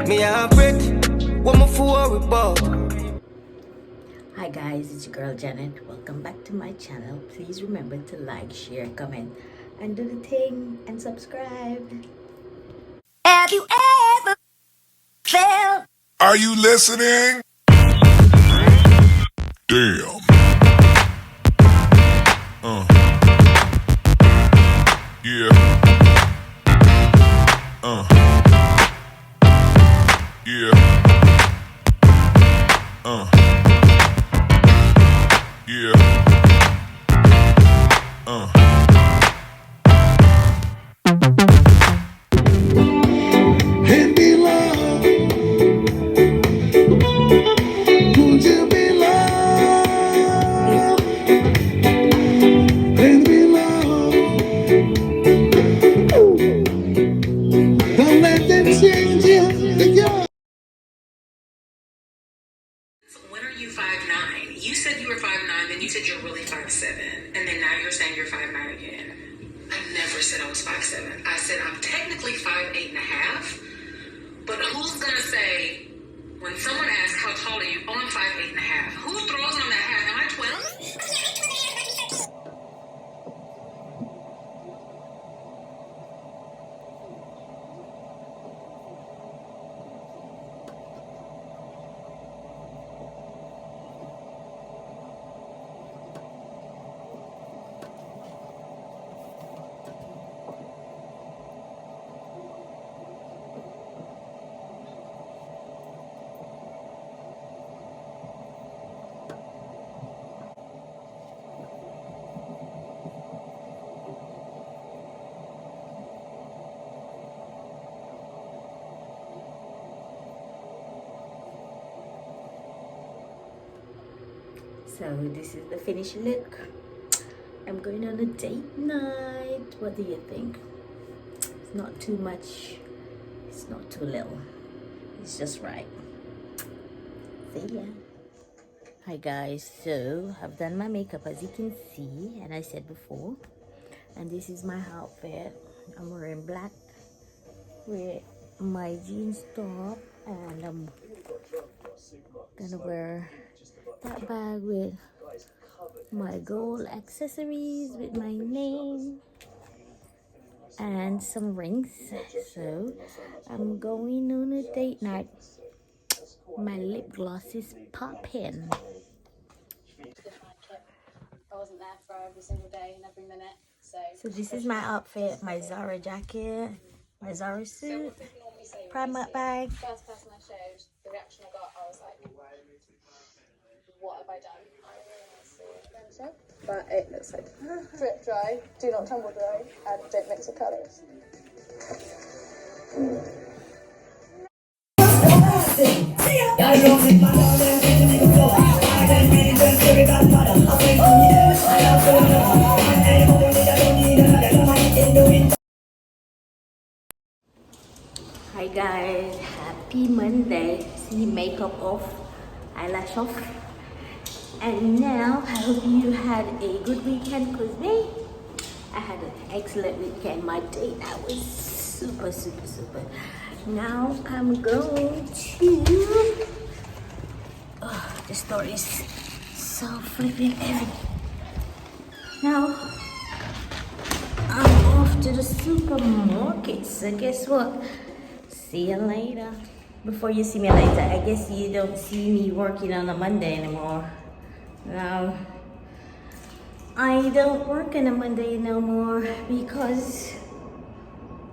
Me a break. What my for about? Hi guys, it's your girl Janet. Welcome back to my channel. Please remember to like, share, comment, and do the thing and subscribe. Have you ever felt? Are you listening? Damn. Yeah. Yeah. Yeah. And be loved. Would you be loved? And be loved. Don't let them change you. When are you 5'9"? You said you were 5'9", then you said you're really 5'7", and then now you're saying you're 5'9" again. I never said I was 5'7". I said I'm technically 5'8.5", but who's gonna say when someone asks how tall are you? Oh, I'm 5'8.5". Who throws on that hat? Am I 12? So this is the finished look. I'm going on a date night. What do you think? It's not too much. It's not too little. It's just right. See ya. Hi guys, so I've done my makeup as you can see, and I said before, and this is my outfit. I'm wearing black with my jeans top, and I'm gonna wear that bag with my gold accessories with my name and some rings. So I'm going on a date night. My lip gloss is popping. I wasn't there for every single day and every minute. So this is my outfit, my Zara jacket, my Zara suit, Primark bag. First person I showed, the reaction I got, I was like, what have I done? But it looks like drip dry, do not tumble dry, and don't mix with colours. Hi guys, happy Monday. See, makeup off, eyelash off. And now I hope you had a good weekend, because me, I had an excellent weekend. My date, that was super. Now I'm going to, the store is so flipping heavy. Now I'm off to the supermarket, so guess what? See you later. Before you see me later, I guess you don't see me working on a Monday anymore. No, I don't work on a Monday no more, because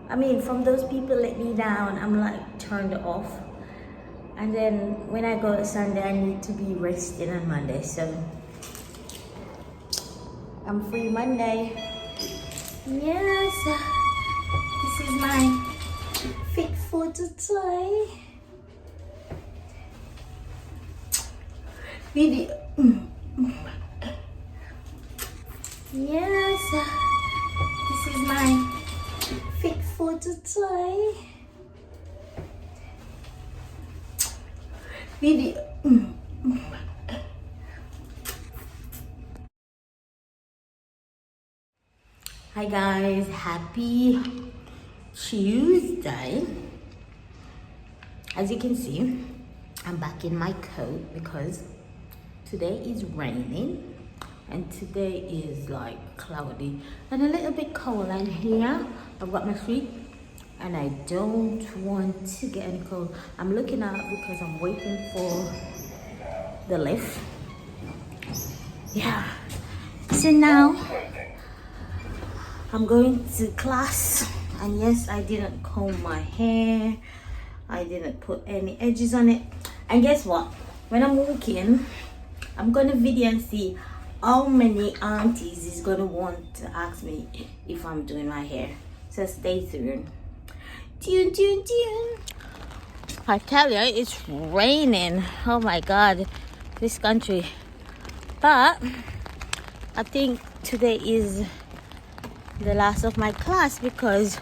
from those people let me down, I'm like turned off. And then when I go to Sunday, I need to be resting on Monday, so I'm free Monday. Yes, this is my fit for today video. Yes, this is my fit for today video. Hi guys, happy Tuesday. As you can see, I'm back in my coat because today is raining and today is like cloudy and a little bit cold. And here I've got my feet and I don't want to get any cold. I'm looking out because I'm waiting for the lift. Yeah, so now I'm going to class, and yes, I didn't comb my hair, I didn't put any edges on it. And guess what, when I'm walking, I'm gonna video and see how many aunties is gonna want to ask me if I'm doing my hair. So stay tuned. Tune. I tell you, it's raining. Oh my god, this country. But I think today is the last of my class because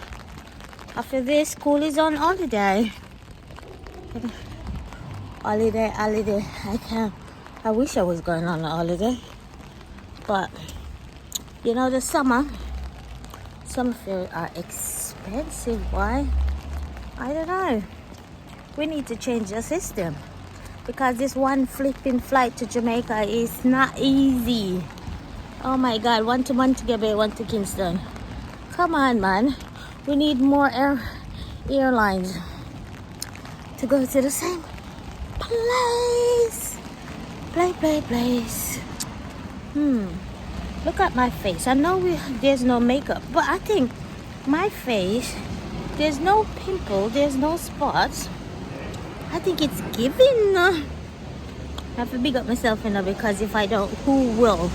after this, school is on holiday. Holiday. I wish I was going on a holiday. But you know, the summer fair are expensive. Why? I don't know. We need to change the system because this one flipping flight to Jamaica is not easy. Oh my god, one to Montego Bay, one to Kingston. Come on, man. We need more airlines to go to the same place. Place. Look at my face. I know there's no makeup, but I think my face, there's no pimple, there's no spots. I think it's giving. I have to big up myself, because if I don't, who will?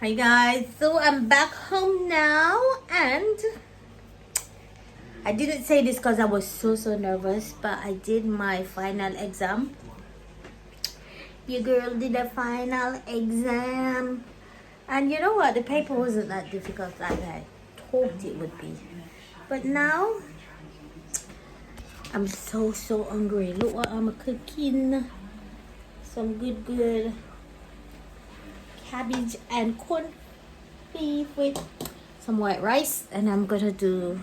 Hi guys, so I'm back home now, and I didn't say this because I was so nervous, but I did my final exam. Your girl did a final exam, and you know what, the paper wasn't that difficult like I hoped it would be. But now I'm so hungry. Look what I'm cooking. Some good cabbage and corned beef with some white rice, and I'm gonna do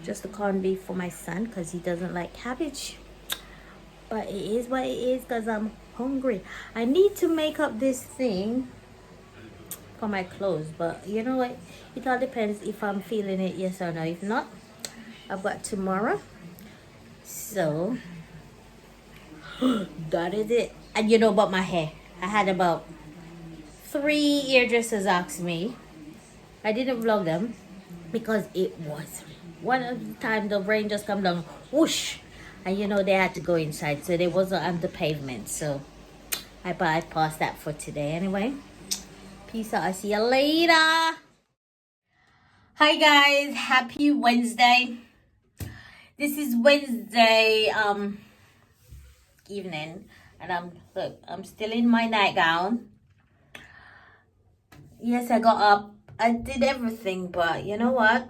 just the corned beef for my son because he doesn't like cabbage. But it is what it is because I'm hungry. I need to make up this thing for my clothes, but you know what, it all depends if I'm feeling it, yes or no. If not, I've got tomorrow. So that is it. And you know about my hair, I had about 3 hairdressers ask me. I didn't vlog them because it was one of the time the rain just come down whoosh, and you know they had to go inside, so they wasn't on the pavement. So I bypassed that for today. Anyway, peace out, I'll see you later. Hi guys, happy Wednesday. This is Wednesday evening, and I'm still in my nightgown. Yes, I got up, I did everything, but you know what,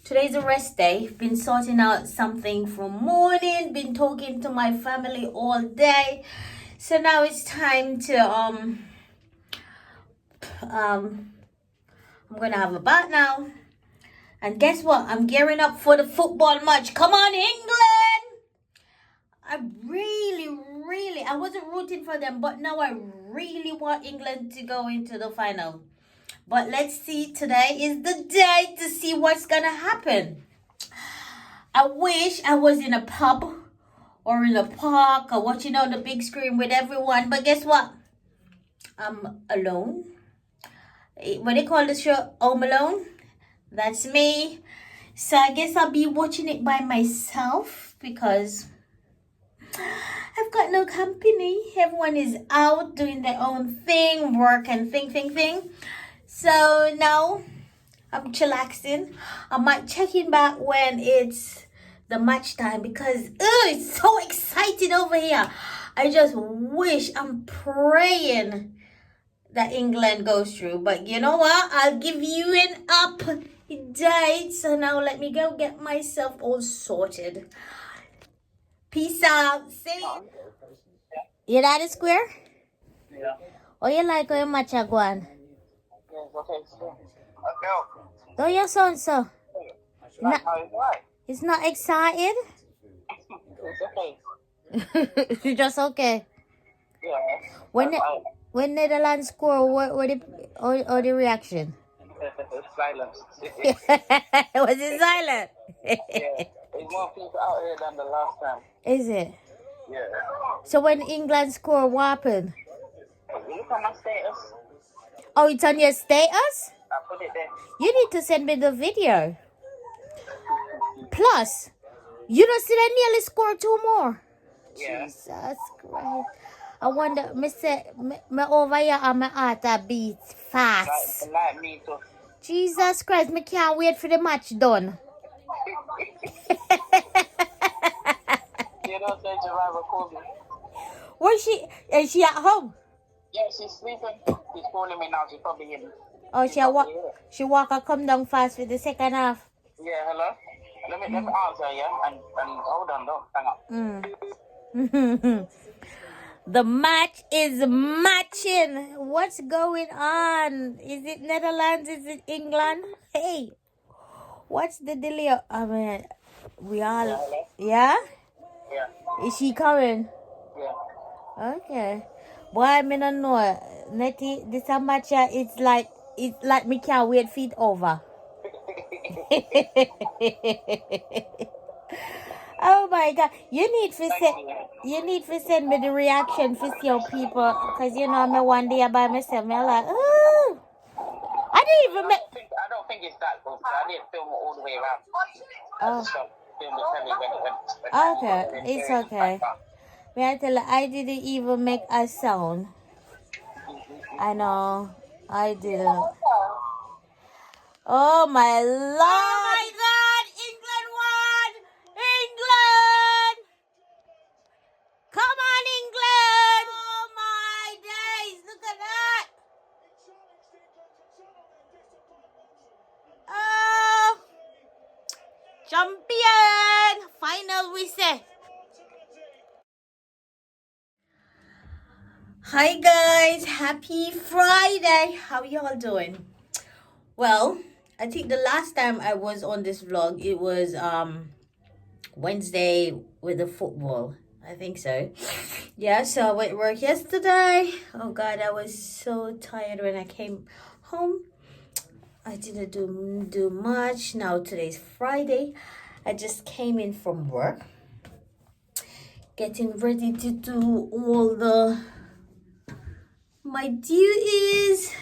today's a rest day. Been sorting out something from morning, been talking to my family all day, so now it's time to I'm gonna have a bath now, and guess what, I'm gearing up for the football match. Come on England! I really, I wasn't rooting for them, but now I really want England to go into the final. But let's see, today is the day to see what's gonna happen. I wish I was in a pub or in a park or watching on the big screen with everyone, but guess what? I'm alone. What they call the show, Home Alone? That's me. So I guess I'll be watching it by myself because I've got no company. Everyone is out doing their own thing, work and thing. So now I'm chillaxing. I might check in back when it's the match time because it's so exciting over here. I just wish, I'm praying that England goes through. But you know what? I'll give you an update. So now let me go get myself all sorted. Peace out. See you. You at the square? Yeah. Or you like how your match are going? Yes, okay, so. Don't you sound so? Like how it's like. It's not excited? It's okay. It's just okay. Yeah. When Netherlands score, what the reaction? Silence. Was it silent? Yeah. There's more people out here than the last time. Is it? Yeah. So when England score, what happened? You look at my status. Oh, it's on your status? I put it there. You need to send me the video. Plus, you don't see that nearly score 2 more. Yeah. Jesus Christ. I wonder, me over here on my heart a beat fast. Like me too. Jesus Christ, me can't wait for the match done. You don't say Jemima called me. Where's she? Is she at home? Yeah, she's sleeping. She's calling me now. She's probably in. Oh, she walk and come down fast for the second half. Yeah, hello? Let me answer, yeah? And hold on, don't hang up. The match is matching. What's going on? Is it Netherlands? Is it England? Hey, what's the delay? I mean, we all... Yeah? Yeah. Is she coming? Yeah. Okay. Boy, I don't know. Nettie, this a match, it's like me can't wait for it over. Oh my God! You need to send me the reaction for your people, cause you know me one day by myself, me like, ooh. I don't think it's that good. I didn't film it all the way around. Oh. I just filmed the telly when Okay, it's okay. May I tell you, I didn't even make a sound. I know. I didn't. Oh my lord! Oh my god! England won! England! Come on, England! Oh my days! Look at that! Oh, champion! Final we say. Hi guys, happy Friday. How y'all doing? Well, I think the last time I was on this vlog, it was Wednesday with the football. I think so. Yeah, so I went to work yesterday. Oh god, I was so tired when I came home. I didn't do much. Now today's Friday. I just came in from work, getting ready to do all my duties.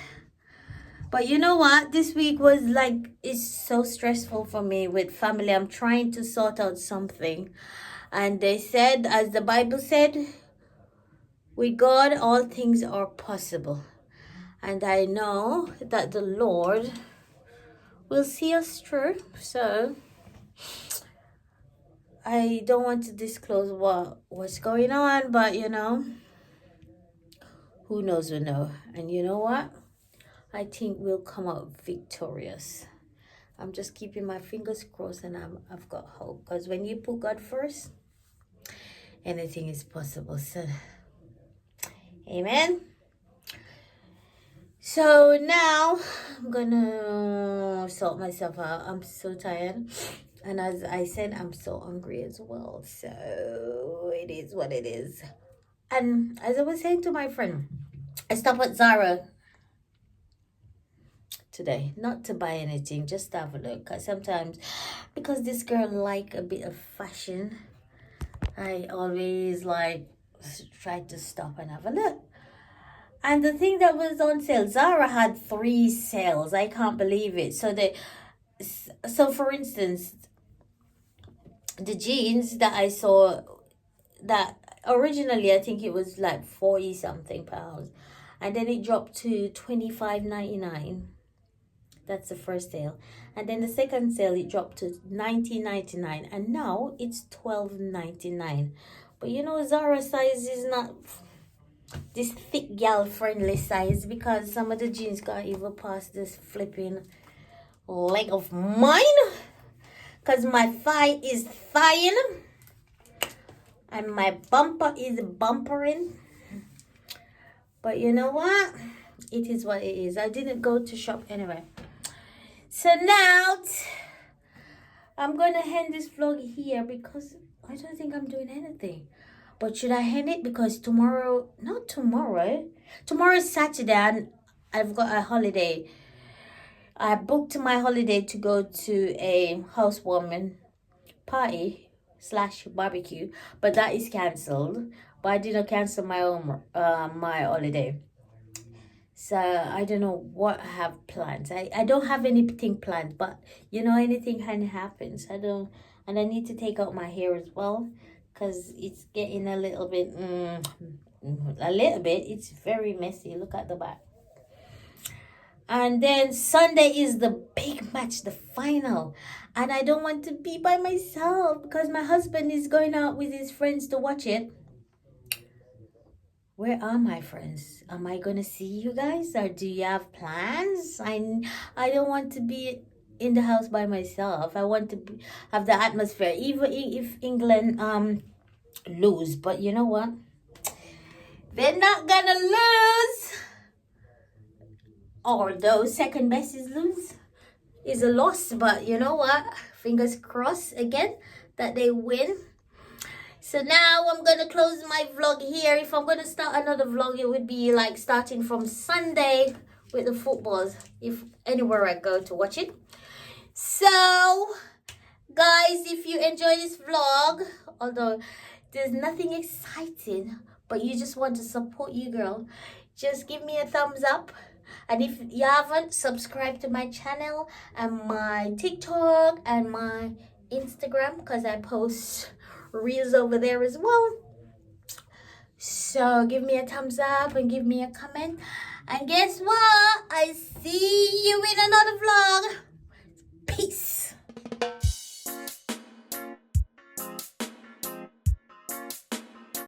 But you know what? This week was like, it's so stressful for me with family. I'm trying to sort out something. And they said, as the Bible said, with God, all things are possible. And I know that the Lord will see us through. So I don't want to disclose what's going on, but you know, who knows will know. And you know what? I think we'll come out victorious. I'm just keeping my fingers crossed, and I've got hope. Because when you put God first, anything is possible. So, amen. So now I'm gonna sort myself out. I'm so tired. And as I said, I'm so hungry as well. So it is what it is. And as I was saying to my friend, I stopped at Zara today, not to buy anything, just to have a look. Cause sometimes, because this girl like a bit of fashion, I always like try to stop and have a look. And the thing that was on sale, Zara had 3 sales. I can't believe it. So for instance, the jeans that I saw, that originally I think it was like 40 something pounds, and then it dropped to $25.99. That's the first sale. And then the second sale, it dropped to $19.99, and now it's $12.99. But you know, Zara size is not this thick gal friendly size, because some of the jeans got even past this flipping leg of mine, because my thigh is thighin' and my bumper is bumpering. But you know what? It is what it is. I didn't go to shop anyway. So now I'm going to end this vlog here, because I don't think I'm doing anything. But should I end it? Because tomorrow's Saturday, and I've got a holiday. I booked my holiday to go to a housewarming party / barbecue, but that is cancelled. But I didn't cancel my own my holiday. So I don't know what I have planned. I don't have anything planned, but you know, anything can happen. So and I need to take out my hair as well, because it's getting a little bit, it's very messy. Look at the back. And then Sunday is the big match, the final. And I don't want to be by myself, because my husband is going out with his friends to watch it. Where are my friends? Am I going to see you guys? Or do you have plans? I don't want to be in the house by myself. I want to have the atmosphere, even if England lose. But you know what? They're not going to lose. Although second best is a loss. But you know what? Fingers crossed again that they win. So now I'm going to close my vlog here. If I'm going to start another vlog, it would be like starting from Sunday with the footballs, if anywhere I go to watch it. So, guys, if you enjoy this vlog, although there's nothing exciting, but you just want to support you, girl, just give me a thumbs up. And if you haven't, subscribe to my channel and my TikTok and my Instagram, because I post reels over there as well. So give me a thumbs up and give me a comment, And guess what? I see you in another vlog.